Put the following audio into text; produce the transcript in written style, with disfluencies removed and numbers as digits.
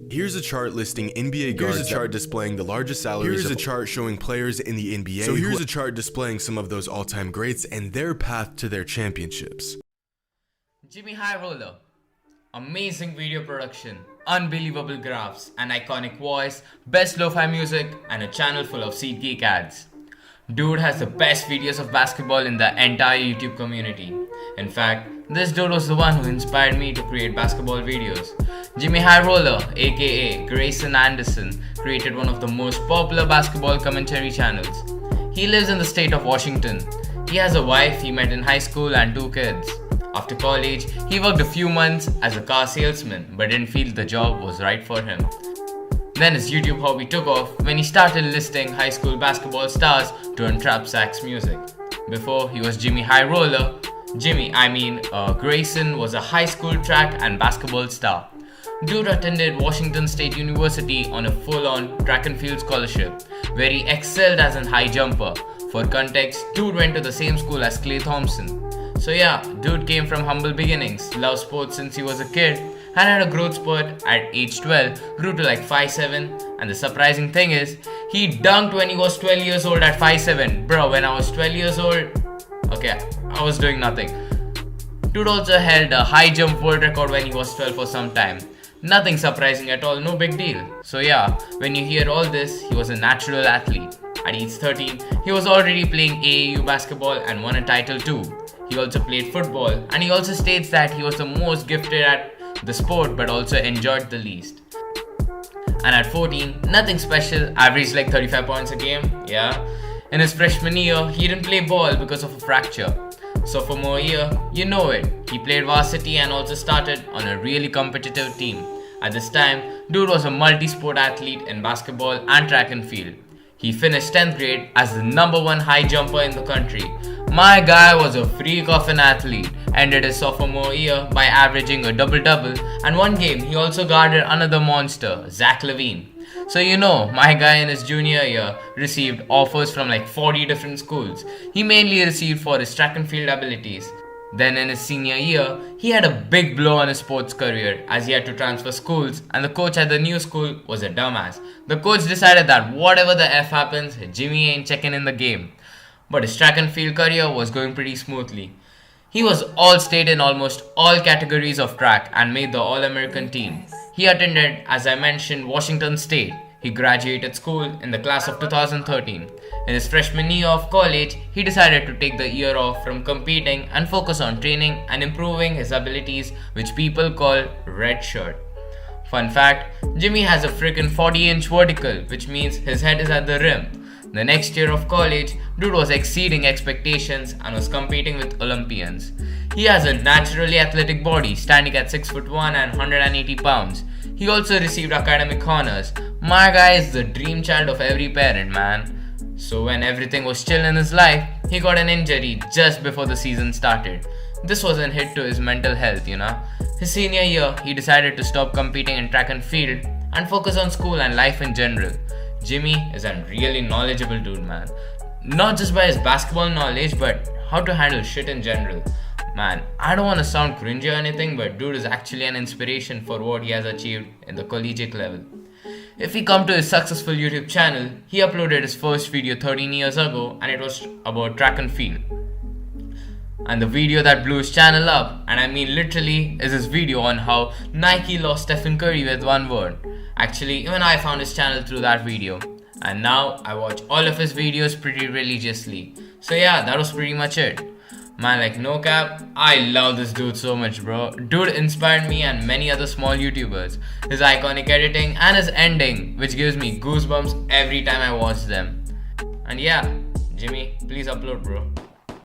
Here's a chart listing NBA guards. Here's a chart displaying the largest salaries. Here's a chart showing players in the NBA. So here's a chart displaying some of those all-time greats and their path to their championships. JxmyHighroller. Amazing video production, unbelievable graphs, an iconic voice, best lo-fi music, and a channel full of SeatGeek ads. Dude has the best videos of basketball in the entire YouTube community. In fact, this dude was the one who inspired me to create basketball videos. JxmyHighroller, aka Grayson Anderson, created one of the most popular basketball commentary channels. He lives in the state of Washington. He has a wife he met in high school and 2 kids. After college, he worked a few months as a car salesman but didn't feel the job was right for him. Then his YouTube hobby took off when he started listing high school basketball stars to entrap sax music. Before he was JxmyHighroller, Grayson was a high school track and basketball star. Dude attended Washington State University on a full-on track and field scholarship, where he excelled as a high jumper. For context, dude went to the same school as Klay Thompson. So yeah, dude came from humble beginnings, loved sports since he was a kid, and had a growth spurt at age 12, grew to like 5'7", and the surprising thing is, he dunked when he was 12 years old at 5'7". Bro, when I was 12 years old, okay, I was doing nothing. Dude also held a high jump world record when he was 12 for some time. Nothing surprising at all, no big deal. So yeah, when you hear all this, he was a natural athlete. At age 13, he was already playing AAU basketball and won a title too. He also played football, and he also states that he was the most gifted at the sport but also enjoyed the least. And at 14, nothing special, averaged like 35 points a game, yeah. In his freshman year, he didn't play ball because of a fracture. Sophomore year, you know it, he played varsity and also started on a really competitive team. At this time, dude was a multi-sport athlete in basketball and track and field. He finished 10th grade as the #1 high jumper in the country. My guy was a freak of an athlete, ended his sophomore year by averaging a double-double, and one game he also guarded another monster, Zach LaVine. So you know, my guy in his junior year received offers from like 40 different schools. He mainly received for his track and field abilities. Then in his senior year, he had a big blow on his sports career as he had to transfer schools, and the coach at the new school was a dumbass. The coach decided that whatever the F happens, Jimmy ain't checking in the game. But his track and field career was going pretty smoothly. He was all-state in almost all categories of track and made the All-American team. He attended, as I mentioned, Washington State. He graduated school in the class of 2013. In his freshman year of college, he decided to take the year off from competing and focus on training and improving his abilities, which people call red shirt. Fun fact, Jimmy has a freaking 40-inch vertical, which means his head is at the rim. The next year of college, dude was exceeding expectations and was competing with Olympians. He has a naturally athletic body, standing at 6'1" and 180 pounds. He also received academic honors. My guy is the dream child of every parent, man. So when everything was chill in his life, he got an injury just before the season started. This was a hit to his mental health, you know. His senior year, he decided to stop competing in track and field and focus on school and life in general. Jimmy is a really knowledgeable dude, man. Not just by his basketball knowledge, but how to handle shit in general. Man, I don't want to sound cringy or anything, but dude is actually an inspiration for what he has achieved in the collegiate level. If we come to his successful YouTube channel, he uploaded his first video 13 years ago, and it was about track and field. And the video that blew his channel up, and I mean literally, is his video on how Nike lost Stephen Curry with one word. Actually, even I found his channel through that video. And now I watch all of his videos pretty religiously. So yeah, that was pretty much it. Man, like no cap, I love this dude so much, bro. Dude inspired me and many other small YouTubers. His iconic editing and his ending, which gives me goosebumps every time I watch them. And yeah, Jimmy, please upload, bro.